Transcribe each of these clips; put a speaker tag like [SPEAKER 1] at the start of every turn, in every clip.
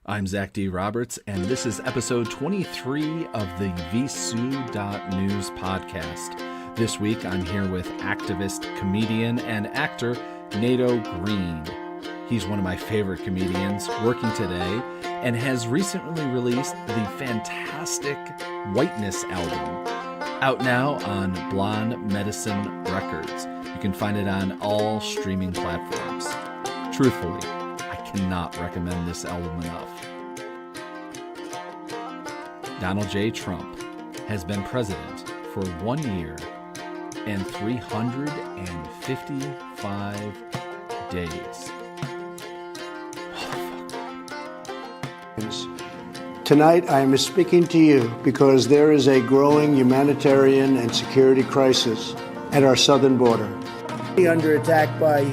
[SPEAKER 1] I'm Zach D. Roberts, and this is episode 23 of the Visu.News podcast. This week, I'm here with activist, comedian, and actor Nato Green. He's one of my favorite comedians working today and has recently released the fantastic Whiteness Album, out now on Blonde Medicine Records. You can find it on all streaming platforms. Truthfully, I cannot recommend this album enough. Donald J. Trump has been president for 1 year and 355 days.
[SPEAKER 2] Tonight, I am speaking to you because there is a growing humanitarian and security crisis at our southern border. Under attack by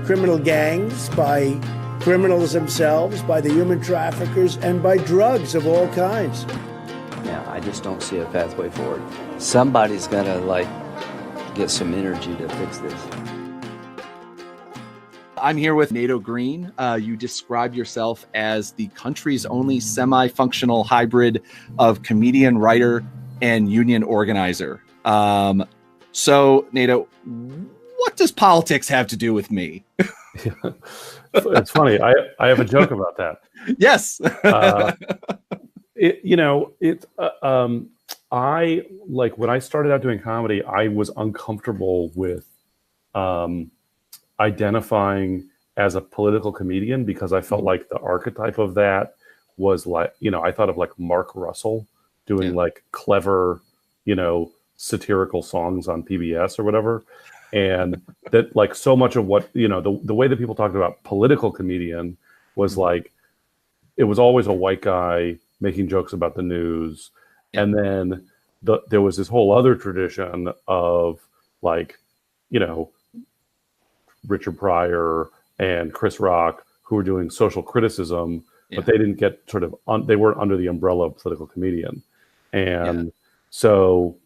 [SPEAKER 2] criminal gangs, by criminals themselves, by the human traffickers, and by drugs of all kinds.
[SPEAKER 3] Yeah, I just don't see a pathway forward. Somebody's got to, get some energy to fix this.
[SPEAKER 1] I'm here with Nato Green. You describe yourself as the country's only semi-functional hybrid of comedian, writer, and union organizer. So, Nato, what does politics have to do with me?
[SPEAKER 4] It's funny. I have a joke about that.
[SPEAKER 1] Yes.
[SPEAKER 4] I when I started out doing comedy, I was uncomfortable with identifying as a political comedian because I felt like the archetype of that was I thought of Mark Russell doing clever, satirical songs on PBS or whatever. And that so much of what, the way that people talked about political comedian was it was always a white guy making jokes about the news. Yeah. And then there was this whole other tradition of Richard Pryor and Chris Rock who were doing social criticism, but they didn't get they weren't under the umbrella of political comedian. And so,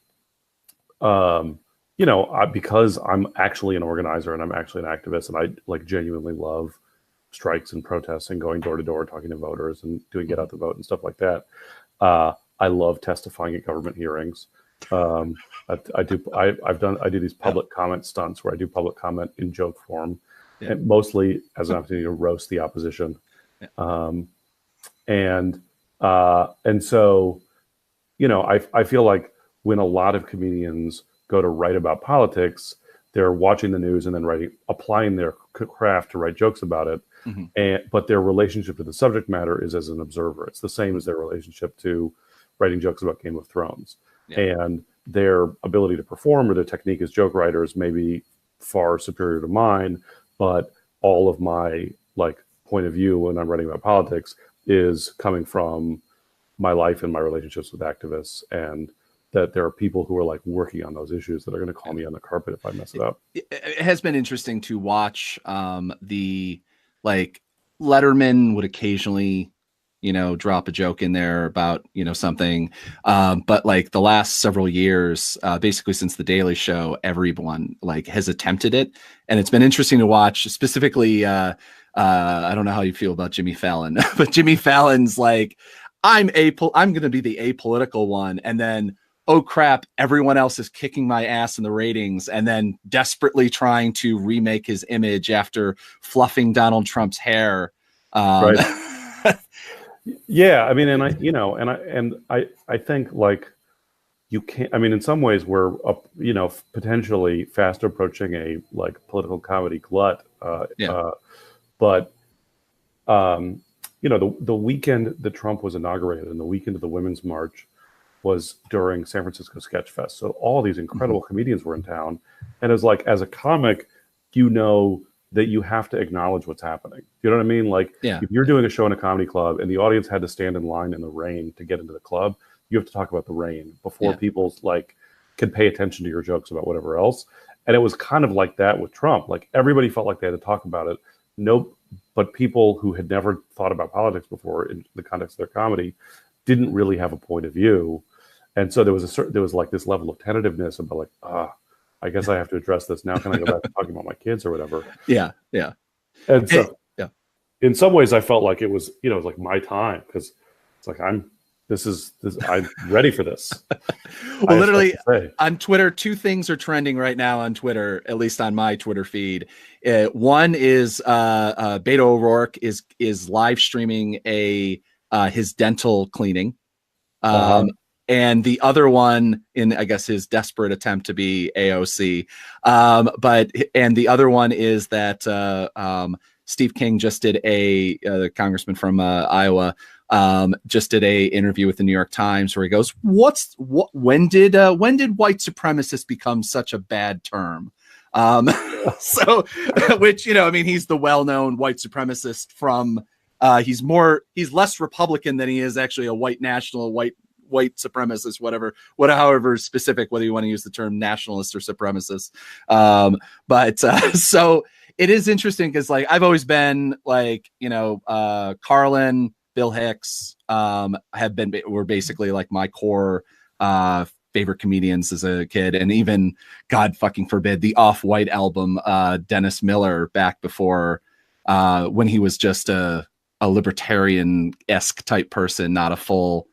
[SPEAKER 4] because I'm actually an organizer and I'm actually an activist and I genuinely love strikes and protests and going door to door, talking to voters and doing get out the vote and stuff like that. I love testifying at government hearings. I do these public comment stunts where I do public comment in joke form, and mostly as an opportunity to roast the opposition. And so, I feel like when a lot of comedians go to write about politics, they're watching the news and then applying their craft to write jokes about it. Mm-hmm. But their relationship to the subject matter is as an observer. It's the same as their relationship to writing jokes about Game of Thrones. Yeah. And their ability to perform or their technique as joke writers may be far superior to mine, but all of my point of view when I'm writing about politics is coming from my life and my relationships with activists, and that there are people who are working on those issues that are going to call me on the carpet if I mess it up.
[SPEAKER 1] It has been interesting to watch the Letterman would occasionally, drop a joke in there about, something. But the last several years, basically since The Daily Show, everyone has attempted it. And it's been interesting to watch specifically. I don't know how you feel about Jimmy Fallon, but Jimmy Fallon's I'm going to be the apolitical one. And then, oh crap, everyone else is kicking my ass in the ratings, and then desperately trying to remake his image after fluffing Donald Trump's hair.
[SPEAKER 4] Right. Yeah. I mean, and I think you can't, in some ways we're potentially fast approaching a political comedy glut. But the weekend that Trump was inaugurated and the weekend of the Women's March was during San Francisco Sketch Fest. So all these incredible comedians were in town. And as a comic, that you have to acknowledge what's happening. You know what I mean? If you're doing a show in a comedy club and the audience had to stand in line in the rain to get into the club, you have to talk about the rain before people can pay attention to your jokes about whatever else. And it was kind of like that with Trump. Everybody felt like they had to talk about it. But people who had never thought about politics before in the context of their comedy didn't really have a point of view. And so there was this level of tentativeness about I guess I have to address this now. Can I go back to talking about my kids or whatever?
[SPEAKER 1] Yeah.
[SPEAKER 4] And so, in some ways I felt like it was, you know, it was like my time, because it's like I'm ready for this.
[SPEAKER 1] Well, literally on Twitter, two things are trending right now on Twitter, at least on my Twitter feed. One is Beto O'Rourke is live streaming his dental cleaning. And the other one, in I guess his desperate attempt to be AOC, and the other one is that Steve King just did the congressman from Iowa, just did a interview with the New York Times where he goes, when did white supremacist become such a bad term? So, which, you know, I mean, he's the well-known white supremacist from, he's less Republican than he is actually a white national, white supremacist, however specific, whether you want to use the term nationalist or supremacist. So it is interesting because, like, I've always been like, you know, Carlin, Bill Hicks were basically like my core favorite comedians as a kid, and even, God fucking forbid, the Off-White album, Dennis Miller, back before when he was just a libertarian-esque type person, not a full,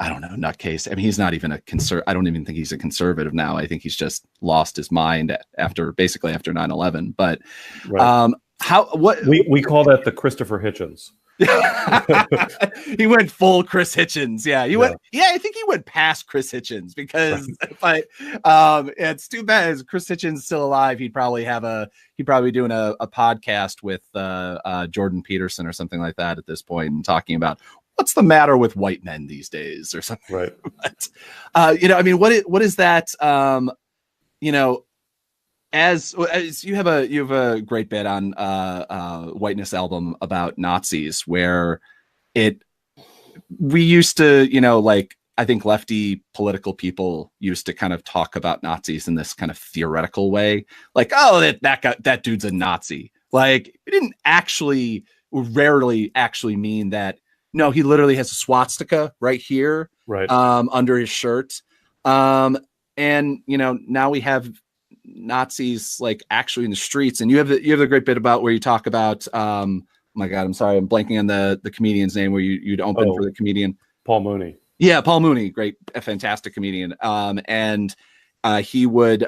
[SPEAKER 1] I don't know, nutcase. I mean, he's not even I don't even think he's a conservative now. I think he's just lost his mind after 9/11. But
[SPEAKER 4] right.
[SPEAKER 1] What
[SPEAKER 4] we call that the Christopher Hitchens.
[SPEAKER 1] He went full Chris Hitchens. Yeah, I think he went past Chris Hitchens, because it's too bad. As Chris Hitchens is still alive, he'd probably be doing a podcast with Jordan Peterson or something like that at this point, and talking about what's the matter with white men these days or something.
[SPEAKER 4] Right.
[SPEAKER 1] But, you know, I mean, what is that? You know, as you have a great bit on Whiteness Album about Nazis, where we used to, you know, like, I think lefty political people used to kind of talk about Nazis in this kind of theoretical way, like, oh, that dude's a Nazi. Like, it didn't rarely actually mean that. No, he literally has a swastika right here,
[SPEAKER 4] right,
[SPEAKER 1] under his shirt. And, you know, now we have Nazis like actually in the streets, and you have the great bit about where you talk about oh my God, I'm sorry, I'm blanking on the comedian's name, where you'd open for the comedian
[SPEAKER 4] Paul Mooney.
[SPEAKER 1] Yeah, Paul Mooney, a fantastic comedian. And he would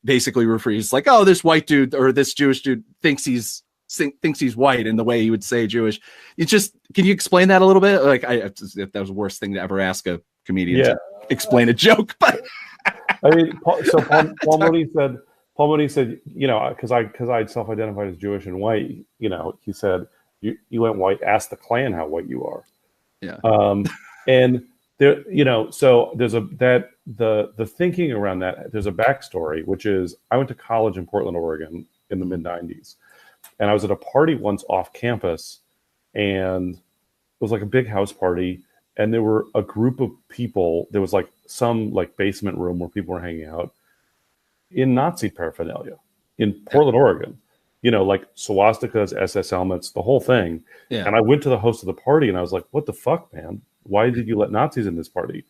[SPEAKER 1] basically refer, he's like, oh, this white dude or this Jewish dude thinks he's white, in the way he would say Jewish. Can you explain that a little bit? Like, that was the worst thing to ever ask a comedian to explain a joke, but
[SPEAKER 4] I mean, Paul Mooney said, you know, because I'd self-identified as Jewish and white, you know, he said, you went white, ask the Klan how white you are.
[SPEAKER 1] Yeah.
[SPEAKER 4] And there, you know, so there's the thinking around that, there's a backstory, which is, I went to college in Portland, Oregon in the mid-90s. And I was at a party once off campus, and it was like a big house party. And there were a group of people, there was like some like basement room where people were hanging out in Nazi paraphernalia in Portland, Oregon, you know, like swastikas, SS helmets, the whole thing.
[SPEAKER 1] Yeah.
[SPEAKER 4] And I went to the host of the party and I was like, what the fuck, man? Why did you let Nazis in this party?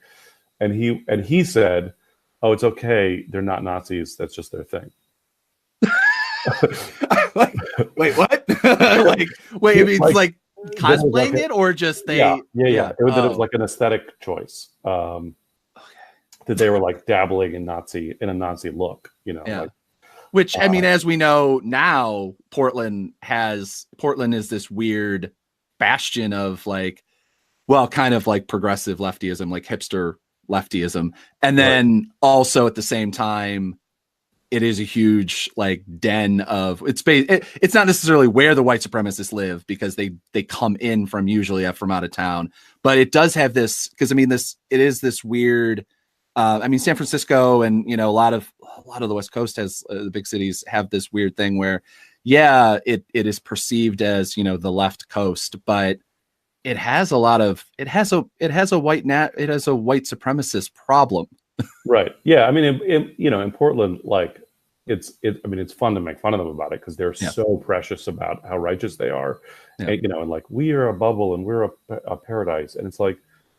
[SPEAKER 4] And he said, oh, it's okay. They're not Nazis. That's just their thing.
[SPEAKER 1] Like, wait, what? Like, wait, I mean, it's like cosplaying it, or just they?
[SPEAKER 4] Yeah. It was like an aesthetic choice. That they were like dabbling in a Nazi look, you know.
[SPEAKER 1] Yeah.
[SPEAKER 4] Like,
[SPEAKER 1] which, I mean, as we know now, Portland is this weird bastion of like, well, kind of like progressive leftyism, like hipster leftyism, and then also at the same time, it is a huge like den of it's not necessarily where the white supremacists live, because they come in from usually from out of town, but it does have this, because I mean it is this weird. I mean, San Francisco and, you know, a lot of the West Coast has the big cities have this weird thing where, yeah, it is perceived as, you know, the left coast, but it has a white supremacist problem.
[SPEAKER 4] Right. Yeah. I mean, in Portland, like I mean, it's fun to make fun of them about it, because they're so precious about how righteous they are, and, you know, and like, we are a bubble and we're a paradise. And it's like,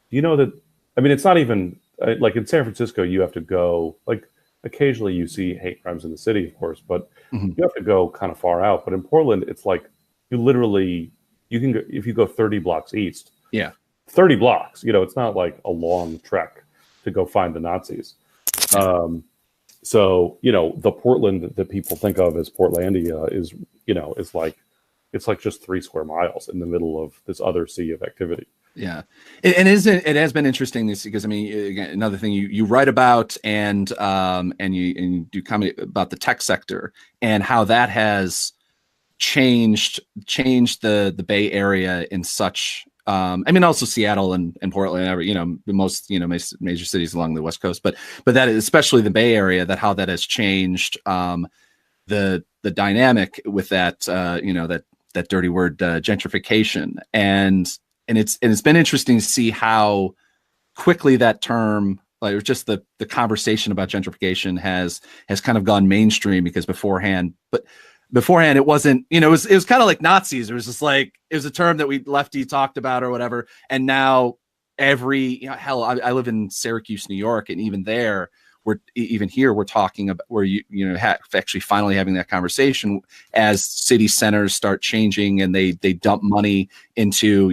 [SPEAKER 4] you know, that, I mean, it's not even like in San Francisco, you have to go, like, occasionally you see hate crimes in the city, of course, but you have to go kind of far out. But in Portland, it's like, you literally, You can go, if you go 30 blocks east,
[SPEAKER 1] Yeah.
[SPEAKER 4] 30 blocks, it's not like a long trek to go find the Nazis. So, the Portland that people think of as Portlandia is, it's like just 3 square miles in the middle of this other sea of activity.
[SPEAKER 1] Yeah, it has been interesting this because I mean, again, another thing you write about and you do comment about the tech sector and how that has changed the Bay Area in such. I mean, also Seattle and Portland, most major cities along the West Coast, but that is especially the Bay Area, that how that has changed the dynamic with that that dirty word gentrification, and it's been interesting to see how quickly that term, like just the conversation about gentrification has kind of gone mainstream, because beforehand it wasn't, it was kind of like Nazis. It was just like, it was a term that we lefty talked about or whatever. And now hell, I live in Syracuse, New York. And even there, we're talking about where actually finally having that conversation as city centers start changing and they dump money into,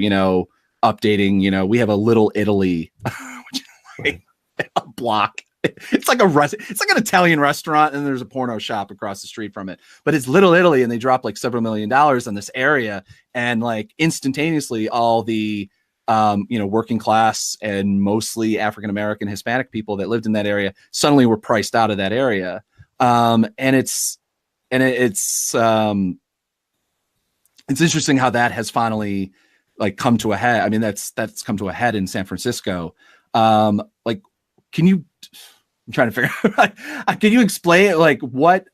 [SPEAKER 1] updating, we have a Little Italy, which is like a block. It's like an Italian restaurant, and there's a porno shop across the street from it. But it's Little Italy, and they dropped like several $1 million on this area, and like instantaneously, all the working class and mostly African American, Hispanic people that lived in that area suddenly were priced out of that area. And it's interesting how that has finally like come to a head. I mean, that's come to a head in San Francisco. Like, I'm trying to figure out, can you explain like what's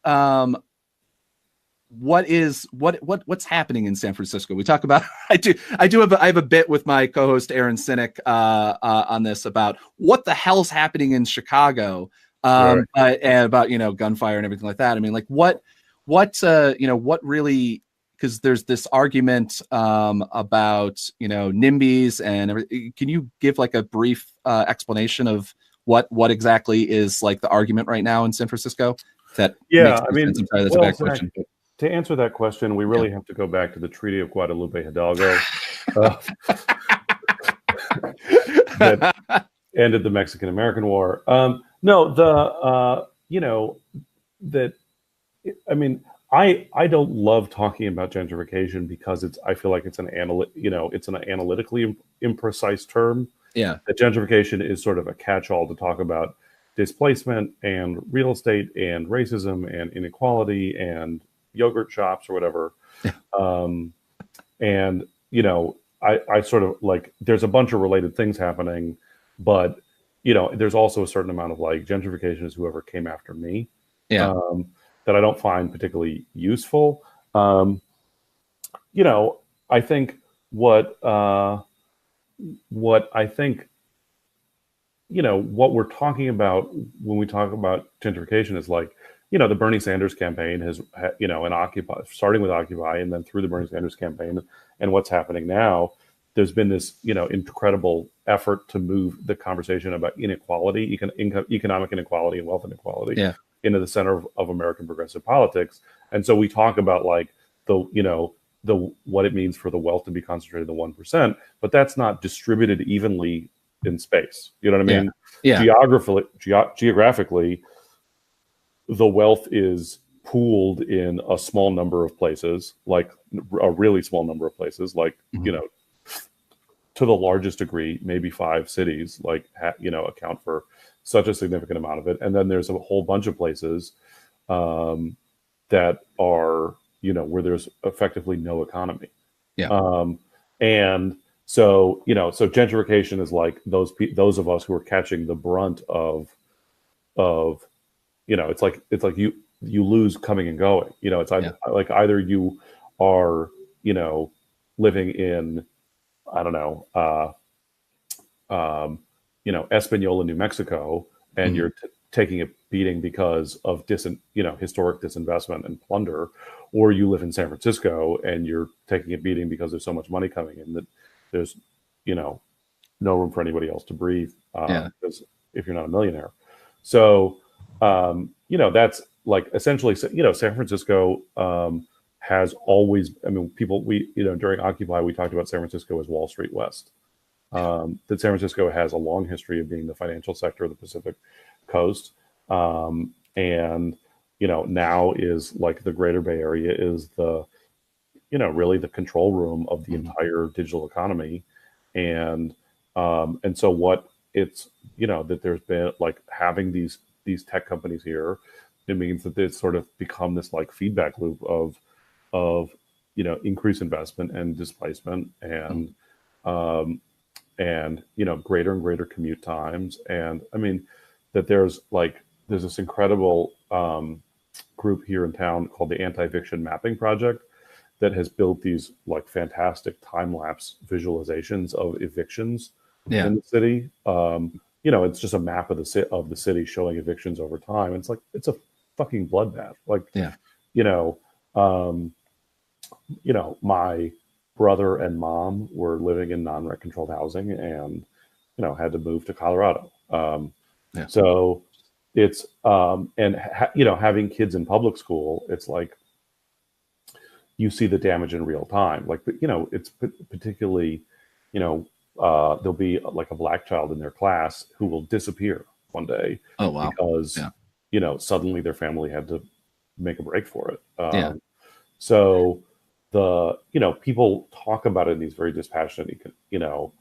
[SPEAKER 1] happening in San Francisco? We talk about, I have a bit with my co-host Aaron Sinek on this about what the hell's happening in Chicago, and about, gunfire and everything like that. I mean, like what really, because there's this argument about, NIMBYs and everything. Can you give like a brief explanation of what exactly is like the argument right now in San Francisco? That
[SPEAKER 4] I mean,
[SPEAKER 1] that's a bad question.
[SPEAKER 4] To answer that question, we really have to go back to the Treaty of Guadalupe Hidalgo that ended the Mexican-American War. I don't love talking about gentrification because I feel like it's an analytically imprecise term.
[SPEAKER 1] Yeah.
[SPEAKER 4] That gentrification is sort of a catch-all to talk about displacement and real estate and racism and inequality and yogurt shops or whatever. I sort of like, there's a bunch of related things happening, but there's also a certain amount of like gentrification is whoever came after me.
[SPEAKER 1] Yeah.
[SPEAKER 4] That I don't find particularly useful. I think what we're talking about when we talk about gentrification is like, the Bernie Sanders campaign has, and Occupy, starting with Occupy and then through the Bernie Sanders campaign and what's happening now, there's been this, incredible effort to move the conversation about inequality, economic inequality and wealth inequality into the center of American progressive politics. And so we talk about like what it means for the wealth to be concentrated in the 1%, but that's not distributed evenly in space. You know what I mean?
[SPEAKER 1] Yeah.
[SPEAKER 4] Geographically, the wealth is pooled in a small number of places, like a really small number of places, like, to the largest degree, maybe 5 cities, like, account for such a significant amount of it. And then there's a whole bunch of places that are, where there's effectively no economy.
[SPEAKER 1] Yeah.
[SPEAKER 4] And so, so gentrification is like those of us who are catching the brunt of, it's like you lose coming and going. It's like either you are, living in, I don't know, Espanola, New Mexico, and you're taking a beating because of historic disinvestment and plunder, or you live in San Francisco and you're taking a beating because there's so much money coming in that there's, no room for anybody else to breathe. Because if you're not a millionaire, so that's like essentially, San Francisco has always, I mean, people, during Occupy, we talked about San Francisco as Wall Street West. That San Francisco has a long history of being the financial sector of the Pacific Coast. And, now is like the Greater Bay Area is the, really the control room of the entire digital economy. And so what it's, that there's been like having these tech companies here, it means that it's sort of become this like feedback loop of increased investment and displacement and greater and greater commute times. And I mean, that there's this incredible group here in town called the Anti-Eviction Mapping Project that has built these like fantastic time-lapse visualizations of evictions in the city. It's just a map of the city showing evictions over time. It's like, it's a fucking bloodbath. Like, my brother and mom were living in non-rent controlled housing and, had to move to Colorado. So it's, having kids in public school, it's like, you see the damage in real time. Like, it's particularly, there'll be like a Black child in their class who will disappear one day.
[SPEAKER 1] Oh, wow.
[SPEAKER 4] Because, suddenly their family had to make a break for it. So people talk about it in these very dispassionate,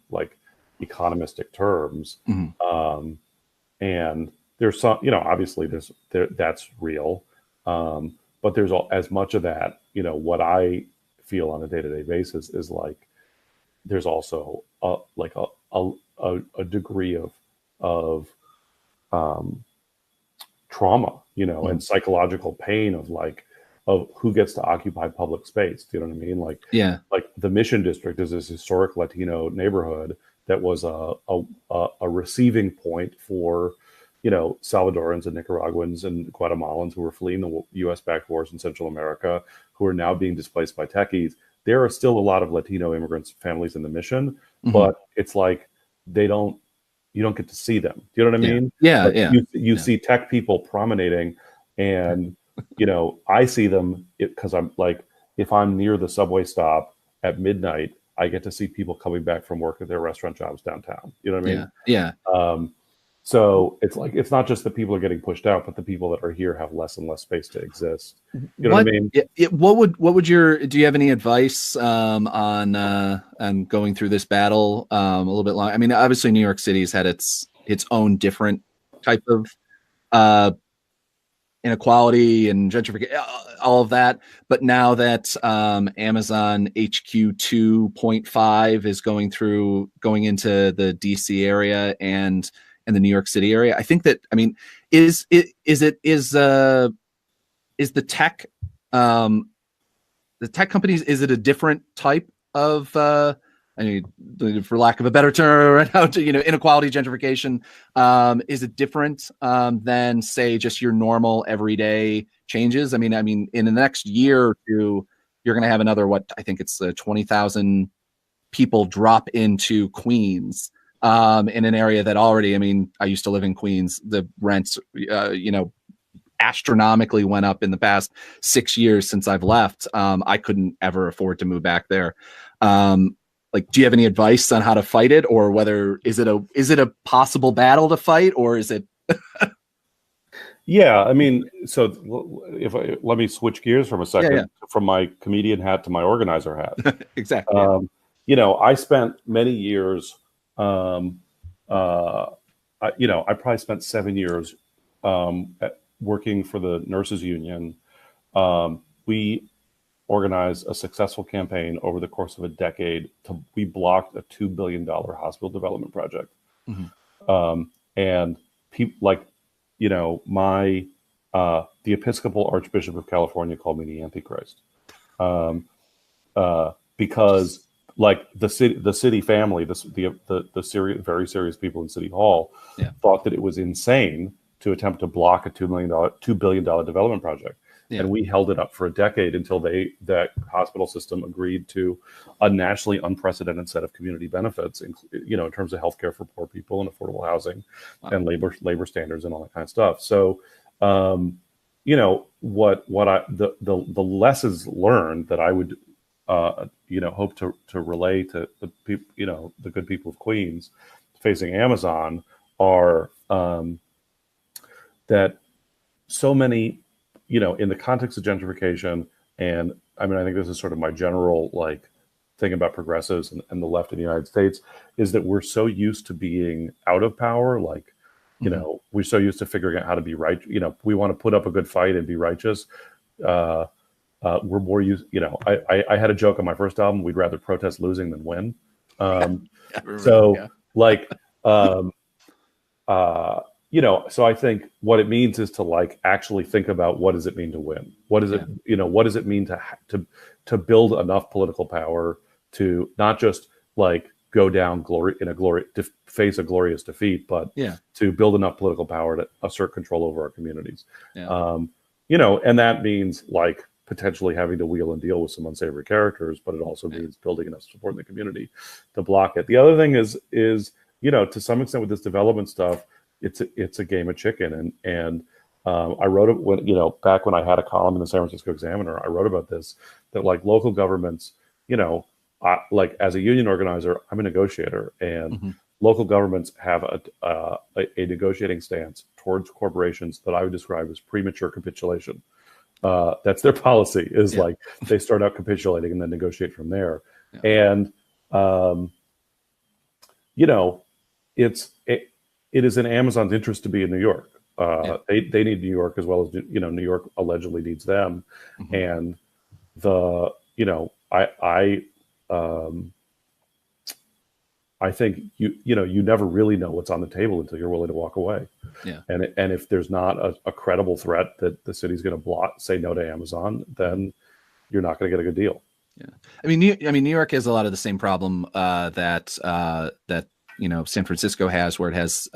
[SPEAKER 4] like economistic terms. And there's some, obviously that's real. But there's as much of that, what I feel on a day-to-day basis is like, there's also a degree of trauma, and psychological pain of who gets to occupy public space. Do you know what I mean? Like the Mission District is this historic Latino neighborhood that was a receiving point for, Salvadorans and Nicaraguans and Guatemalans who were fleeing the U.S.-backed wars in Central America, who are now being displaced by techies. There are still a lot of Latino immigrants families in the Mission, but it's like you don't get to see them. Do you know what I mean? You see tech people promenading, and I see them because I'm like, if I'm near the subway stop at midnight, I get to see people coming back from work at their restaurant jobs downtown. You know what I mean? So it's like, it's not just the people are getting pushed out, but the people that are here have less and less space to exist. You know what I mean?
[SPEAKER 1] Do you have any advice on going through this battle a little bit long? I mean, obviously New York City's had its own different type of inequality and gentrification, all of that. But now that Amazon HQ 2.5 is going into the DC area and the New York City area, I think that, I mean, is the tech companies, is it a different type of I mean, for lack of a better term, inequality, gentrification, is it different than, say, just your normal everyday changes? I mean, in the next year or two, you're going to have another, I think it's 20,000 people drop into Queens, in an area that already, I mean, I used to live in Queens. The rents, astronomically went up in the past 6 years since I've left. I couldn't ever afford to move back there. Do you have any advice on how to fight it, or whether is it a possible battle to fight, or is it?
[SPEAKER 4] Yeah, I mean, so let me switch gears from a second, from my comedian hat to my organizer hat.
[SPEAKER 1] Exactly.
[SPEAKER 4] I spent many years. I probably spent 7 years working for the nurses union. We organized a successful campaign over the course of a decade. We blocked a $2 billion hospital development project. And people the Episcopal Archbishop of California called me the Antichrist. Because like the city family, the very serious people in City Hall thought that it was insane to attempt to block a $2 billion development project. And we held it up for a decade until that hospital system agreed to a nationally unprecedented set of community benefits, in terms of healthcare for poor people and affordable housing and labor standards and all that kind of stuff. So, the lessons learned that I would hope to relay to the people, the good people of Queens facing Amazon are that so many, in the context of gentrification, and I mean, I think this is sort of my general thing about progressives and the left in the United States, is that we're so used to being out of power, we're so used to figuring out how to be right. We want to put up a good fight and be righteous. We're more used. I had a joke on my first album: we'd rather protest losing than win. So I think what it means is to actually think about what does it mean to win? What does it, what does it mean to build enough political power to not just go down to face a glorious defeat, but to build enough political power to assert control over our communities. And that means potentially having to wheel and deal with some unsavory characters, but it also means building enough support in the community to block it. The other thing is to some extent with this development stuff, it's a game of chicken. And I wrote it when, back when I had a column in the San Francisco Examiner, I wrote about this, that local governments, as a union organizer, I'm a negotiator, and local governments have a negotiating stance towards corporations that I would describe as premature capitulation. That's their policy, is they start out capitulating and then negotiate from there. And, it is in Amazon's interest to be in New York. They need New York as well as, New York allegedly needs them. And I think you never really know what's on the table until you're willing to walk away. And if there's not a credible threat that the city's going to say no to Amazon, then you're not going to get a good deal.
[SPEAKER 1] I mean, New York has a lot of the same problem that San Francisco has, where it has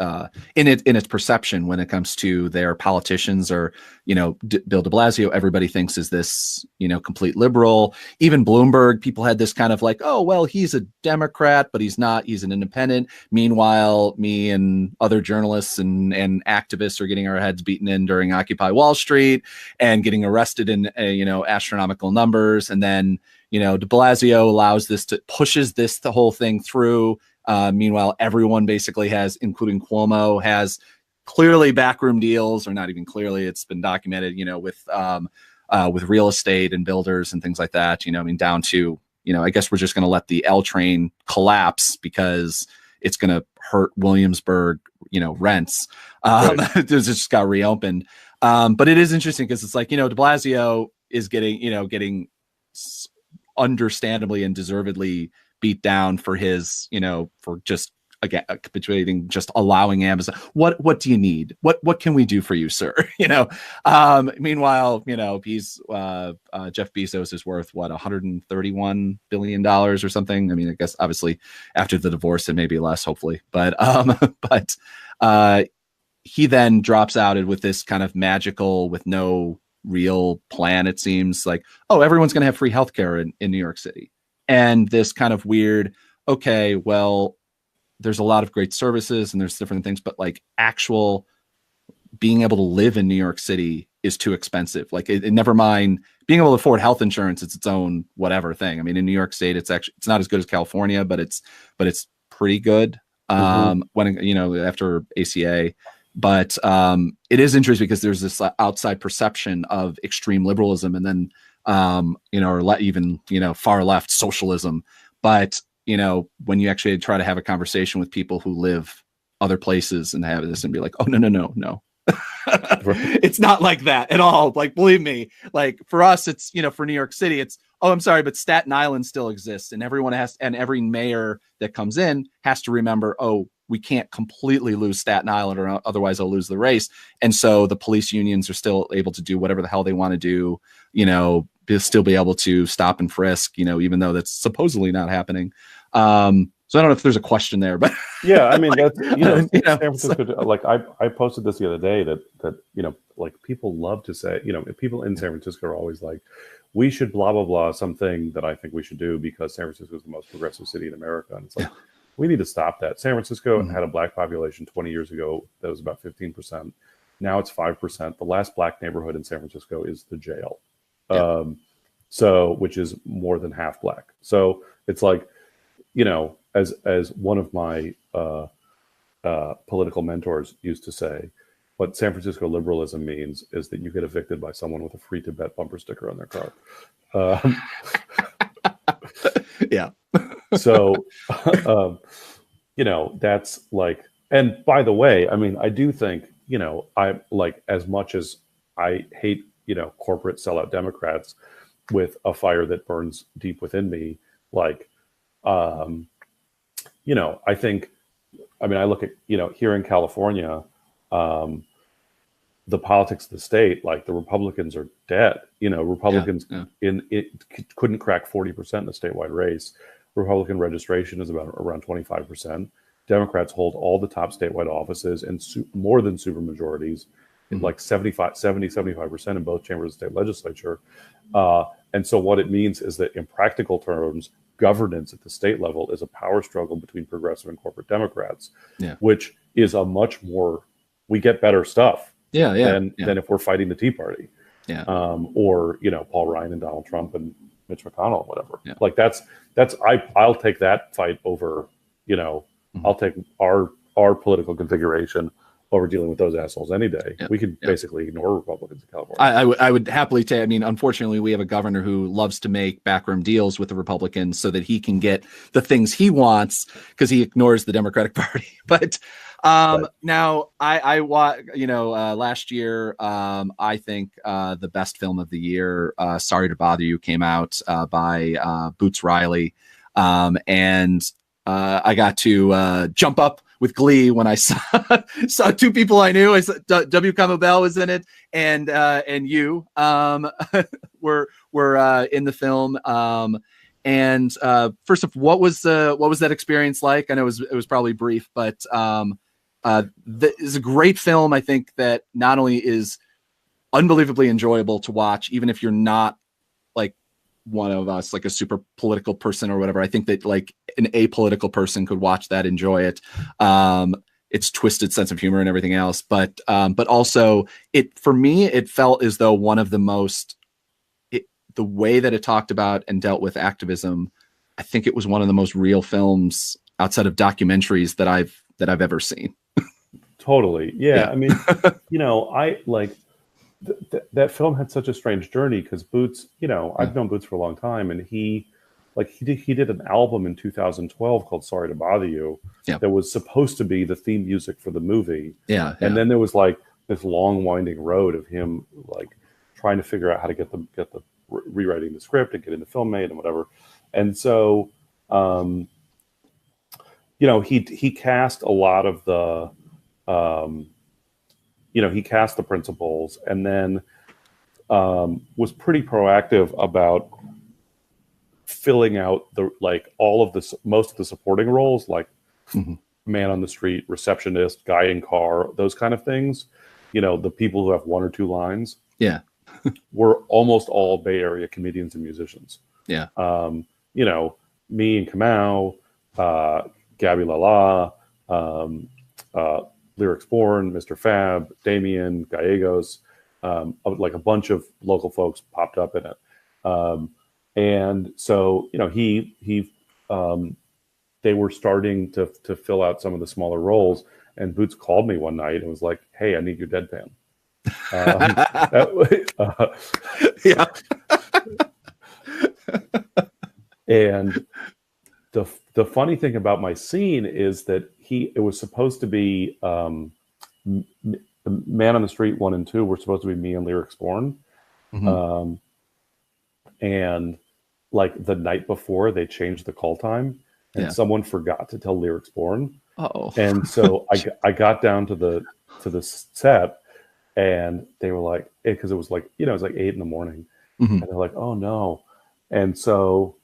[SPEAKER 1] in its perception when it comes to their politicians, or Bill de Blasio, everybody thinks is this complete liberal. Even Bloomberg, people had this kind of oh well, he's a Democrat, but he's not, he's an independent. Meanwhile, me and other journalists and activists are getting our heads beaten in during Occupy Wall Street and getting arrested in astronomical numbers. And then de Blasio pushes the whole thing through. Meanwhile, everyone basically has, including Cuomo, has clearly backroom deals, or not even clearly, it's been documented, with real estate and builders and things like that, down to, I guess we're just going to let the L train collapse because it's going to hurt Williamsburg, rents. It just got reopened. But it is interesting because it's de Blasio is getting understandably and deservedly beat down for his, for just again capitulating, just allowing Amazon. What do you need? What can we do for you, sir? Meanwhile, he's Jeff Bezos is worth what, $131 billion or something. I mean, I guess obviously after the divorce it may be less, hopefully, but he then drops out with this kind of magical, with no real plan. It seems everyone's going to have free healthcare in New York City. And this kind of weird, okay, well, there's a lot of great services and there's different things, but actual being able to live in New York City is too expensive. Never mind being able to afford health insurance, it's its own whatever thing. I mean, in New York State, it's not as good as California, but it's pretty good. When after ACA. But it is interesting because there's this outside perception of extreme liberalism, and then or even far left socialism. But when you actually try to have a conversation with people who live other places and have this and be oh no. It's not like that at all. Believe me, for us, it's, for New York City, it's, oh, I'm sorry, but Staten Island still exists. And every mayor that comes in has to remember, oh, we can't completely lose Staten Island or otherwise I'll lose the race. And so the police unions are still able to do whatever the hell they want to do, still be able to stop and frisk, even though that's supposedly not happening. So I don't know if there's a question there, but
[SPEAKER 4] yeah, I mean, that's, San Francisco, I posted this the other day that people love to say, people in San Francisco are always we should blah, blah, blah, something that I think we should do because San Francisco is the most progressive city in America. And it's we need to stop that. San Francisco had a black population 20 years ago that was about 15%. Now it's 5%. The last black neighborhood in San Francisco is the jail.
[SPEAKER 1] Yeah.
[SPEAKER 4] So, which is more than half black. So it's like, you know, as one of my political mentors used to say, what San Francisco liberalism means is that you get evicted by someone with a free Tibet bumper sticker on their car.
[SPEAKER 1] Yeah.
[SPEAKER 4] So, you know, that's like, and by the way, I mean, I do think, you know, I like, as much as I hate, you know, corporate sellout Democrats with a fire that burns deep within me, like, you know, I think, I mean, I look at, you know, here in California, the politics of the state, like the Republicans are dead. You know, Republicans couldn't crack 40% in the statewide race. Republican registration is about around 25%. Democrats hold all the top statewide offices and more than super majorities, like 75% in both chambers of the state legislature. And so what it means is that in practical terms, governance at the state level is a power struggle between progressive and corporate Democrats, which is a much more, we get better stuff than if we're fighting the Tea Party. Or, you know, Paul Ryan and Donald Trump and Mitch McConnell, whatever. Like I'll take that fight over, you know, I'll take our political configuration over dealing with those assholes any day. We could basically ignore Republicans in California.
[SPEAKER 1] I would happily say, I mean, unfortunately, we have a governor who loves to make backroom deals with the Republicans so that he can get the things he wants because he ignores the Democratic Party. But now you know, last year, I think the best film of the year, Sorry to Bother You, came out by Boots Riley. And I got to jump up with glee when I saw two people I knew. I saw W. Kamau Bell was in it, and you were in the film. And first off, what was that experience like? I know it was probably brief, but it's a great film. I think that not only is unbelievably enjoyable to watch, even if you're not like one of us, like a super political person or whatever. I think that like an apolitical person could watch that, enjoy it. Its twisted sense of humor and everything else, but also for me, it felt as though one of the most, the way that it talked about and dealt with activism, I think it was one of the most real films outside of documentaries that I've ever seen.
[SPEAKER 4] Totally. Yeah. I mean, you know, I like that film had such a strange journey because Boots, you know, I've known Boots for a long time, and he did an album in 2012 called Sorry to Bother You that was supposed to be the theme music for the movie. And then there was like this long winding road of him like trying to figure out how to get the rewriting the script and getting the film made and whatever. And so, you know, he cast a lot of the, you know, he cast the principals, and then was pretty proactive about filling out most of the supporting roles, like man on the street, receptionist, guy in car, those kind of things. You know, the people who have one or two lines. Were almost all Bay Area comedians and musicians. You know, me and Kamau, Gabby Lala, Lyrics Born, Mr. Fab, Damien, Gallegos, like a bunch of local folks popped up in it. And so, you know, they were starting to fill out some of the smaller roles, and Boots called me one night and was like, "Hey, I need your deadpan." And the funny thing about my scene is that it was supposed to be the Man on the Street 1 and 2 were supposed to be me and Lyrics Born. And like the night before, they changed the call time, and someone forgot to tell Lyrics Born. And so I got down to the set, and they were like, because it was like, you know, it was like 8 a.m, and they're like, "Oh no!" And so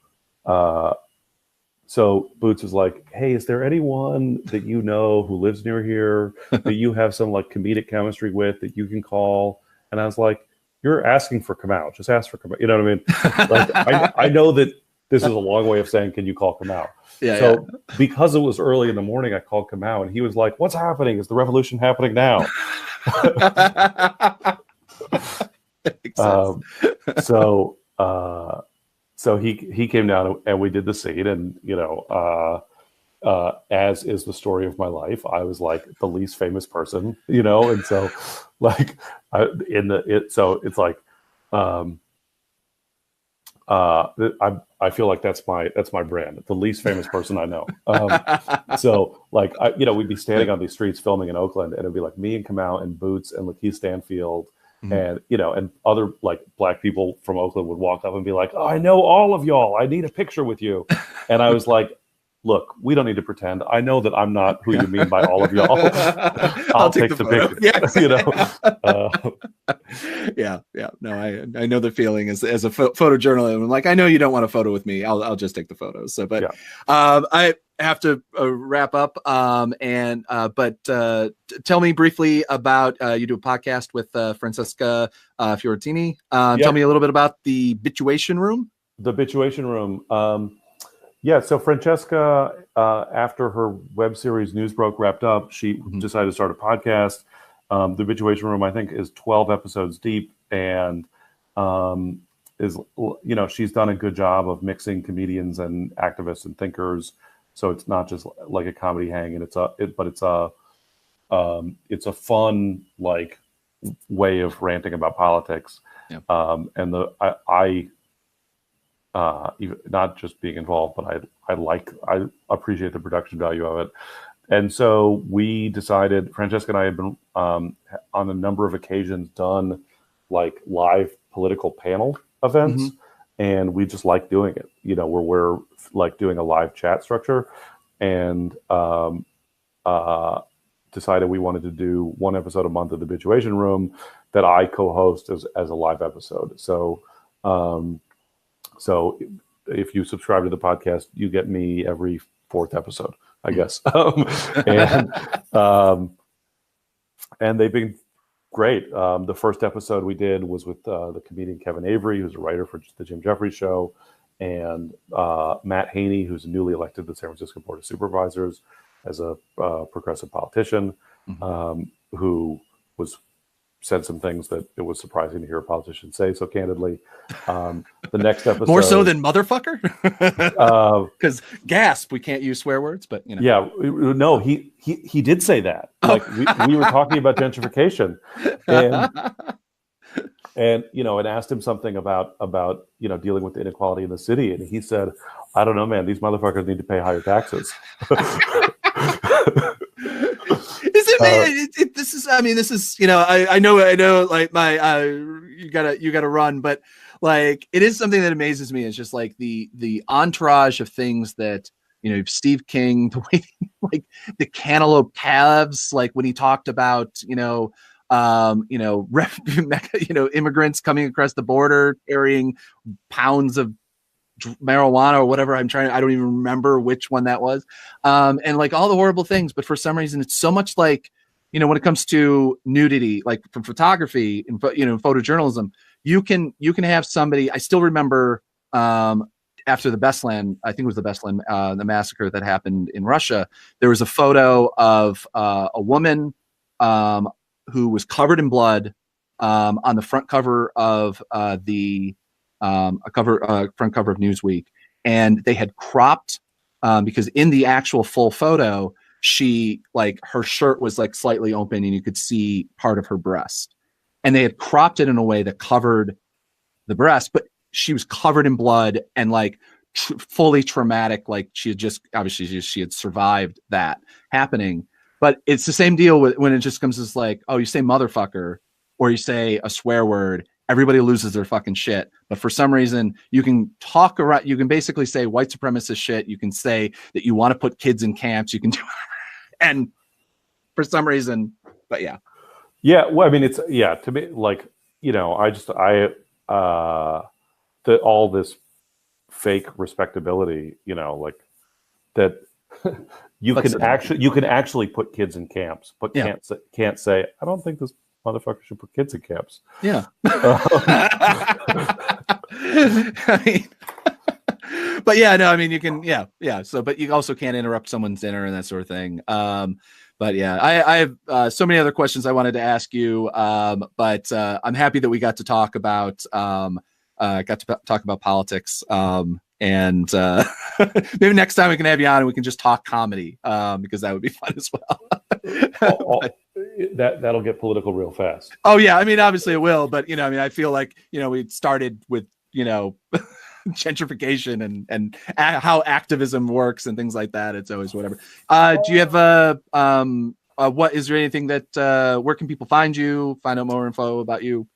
[SPEAKER 4] Boots was like, "Hey, is there anyone that you know who lives near here that you have some like comedic chemistry with that you can call?" And I was like, "You're asking for Kamau. Just ask for Kamau." You know what I mean? Like, I know that this is a long way of saying, "Can you call Kamau?" Because it was early in the morning, I called Kamau, and he was like, "What's happening? Is the revolution happening now?"
[SPEAKER 1] Makes sense.
[SPEAKER 4] So he came down and we did the scene, and as is the story of my life, I was like the least famous person, and so like so it's like I feel like that's my brand, the least famous person I know. So like we'd be standing on these streets filming in Oakland, and it'd be like me and Kamau and Boots and Lakeith Stanfield. And and other like black people from Oakland would walk up and be like, "Oh, I know all of y'all. I need a picture with you." And I was like, "Look, we don't need to pretend. I know that I'm not who you mean by all of y'all. I'll take the picture." Yes.
[SPEAKER 1] Yeah. No, I know the feeling as a photojournalist. I'm like, I know you don't want a photo with me. I'll just take the photos. So, but I have to wrap up. But tell me briefly about you do a podcast with Francesca Fiorentini. Tell me a little bit about the Bituation Room.
[SPEAKER 4] The Bituation Room. So Francesca, after her web series News Broke wrapped up, she decided to start a podcast. The Bituation Room, I think, is 12 episodes deep, and she's done a good job of mixing comedians and activists and thinkers. So it's not just like a comedy hang, and it's a fun like way of ranting about politics.
[SPEAKER 1] Yeah.
[SPEAKER 4] And not just being involved, but I appreciate the production value of it. And so we decided, Francesca and I had been on a number of occasions done like live political panel events, and we just like doing it, where we're like doing a live chat structure, and decided we wanted to do one episode a month of the Bituation Room that I co-host as a live episode. So if you subscribe to the podcast, you get me every fourth episode, I guess. And they've been great. The first episode we did was with the comedian Kevin Avery, who's a writer for the Jim Jeffries Show, and Matt Haney, who's newly elected to the San Francisco Board of Supervisors as a progressive politician, who said some things that it was surprising to hear a politician say so candidly. The next episode,
[SPEAKER 1] more so than motherfucker, because gasp, we can't use swear words, but
[SPEAKER 4] yeah, no, he did say that. Like we were talking about gentrification, and asked him something about dealing with the inequality in the city, and he said, "I don't know, man. These motherfuckers need to pay higher taxes."
[SPEAKER 1] This is I know like you gotta run, but like it is something that amazes me. It's just like the entourage of things that Steve King, the way like the cantaloupe calves, like when he talked about immigrants coming across the border carrying pounds of marijuana or whatever. I don't even remember which one that was. And like all the horrible things, but for some reason it's so much like, when it comes to nudity, like from photography and, photojournalism, you can have somebody. I still remember, after the Beslan, I think it was the Beslan, the massacre that happened in Russia, there was a photo of a woman, who was covered in blood, on the front cover of front cover of Newsweek, and they had cropped because in the actual full photo, she like her shirt was like slightly open and you could see part of her breast, and they had cropped it in a way that covered the breast, but she was covered in blood and like fully traumatic, like she had just obviously she had survived that happening. But it's the same deal when it just comes as like, oh, you say motherfucker or you say a swear word, everybody loses their fucking shit. But for some reason, you can talk around, you can basically say white supremacist shit. You can say that you want to put kids in camps. You can do, and for some reason, but yeah.
[SPEAKER 4] Yeah. Well, I mean, it's, to me, like, all this fake respectability, like that you can actually put kids in camps, but can't say, I don't think this motherfucker should put kids in camps.
[SPEAKER 1] Yeah. I mean, But yeah, no, I mean, you can, yeah. So, but you also can't interrupt someone's dinner and that sort of thing. But yeah, I have so many other questions I wanted to ask you. But I'm happy that we got to talk about politics. And maybe next time we can have you on and we can just talk comedy, because that would be fun as well.
[SPEAKER 4] That'll get political real fast.
[SPEAKER 1] Oh yeah, I mean, obviously it will, but I mean, I feel like we started with gentrification and how activism works and things like that. It's always whatever. Do you have what is there anything that where can people find you, find out more info about you?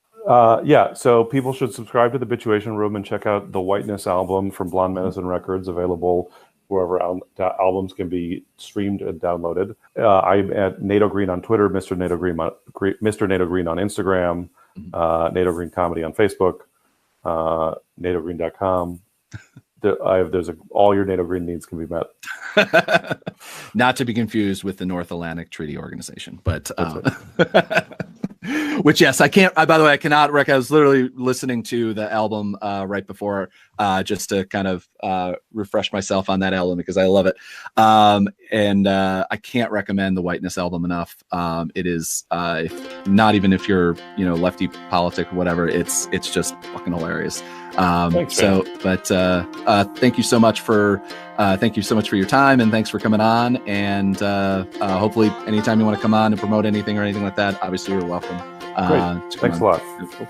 [SPEAKER 4] Yeah, so people should subscribe to the Bituation Room and check out the Whiteness Album from Blonde Medicine Records, available wherever albums can be streamed and downloaded. I'm at Nato Green on Twitter, Mr. Nato Green on Instagram, Nato Green Comedy on Facebook, NatoGreen.com. All your Nato Green needs can be met.
[SPEAKER 1] Not to be confused with the North Atlantic Treaty Organization, but which, yes, I can't. By the way, I cannot I was literally listening to the album right before, just to kind of refresh myself on that album because I love it. And I can't recommend the Whiteness album enough. It is not even if you're lefty politic or whatever. It's just fucking hilarious.
[SPEAKER 4] Thanks, man.
[SPEAKER 1] Thank you so much for your time, and thanks for coming on. And hopefully anytime you want to come on and promote anything or anything like that, obviously you're welcome.
[SPEAKER 4] Great. Thanks a lot.
[SPEAKER 1] Cool.